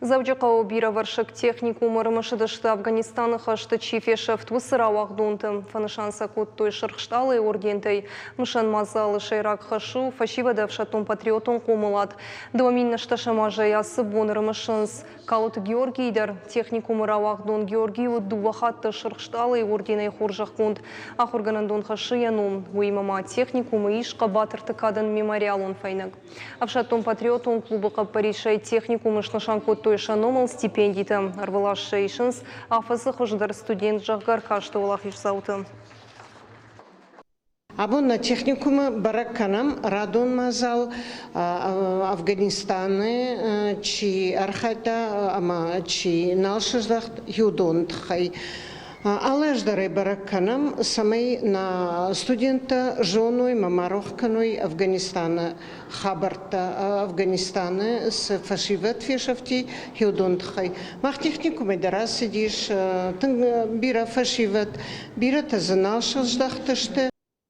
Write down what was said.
Завдяка бира варшик техникумы рымышыдышты Афганистаны хашты чифешев твысыра вахдунты. Фанышанса куттой шырхшталы ордентай. Мышан мазалы шайрак хашу фашивада в шатун патриотун кумылат. Доминна шташамажа ясы бон рымышынс. Калут Георгийдар техникумы равахдун Георгию дувахатты шырхшталы орденай хуржахкунд. Ахурганандун хаши янум. Уймама техникумы ишка батырты кадан мемориалун файнак. А в шатун патриотун клубы капаришай техникумы шнашан куттой шаномал стипендита арвала шейшинс, афасы хождар студент жаггар каштовалах ишзауты. Абонна техникумы баракканам радон мазал Афганистаны чи архайта ама чи налшыждах юдон тхай. Алаждары баракканам самый на студента женой мамарохканой Афганистана хабарта Афганистаны с фашиват фешафти юдон тхай. Мах техникумы дара сидишь тын бира фашиват бира тазанал шыждах тышты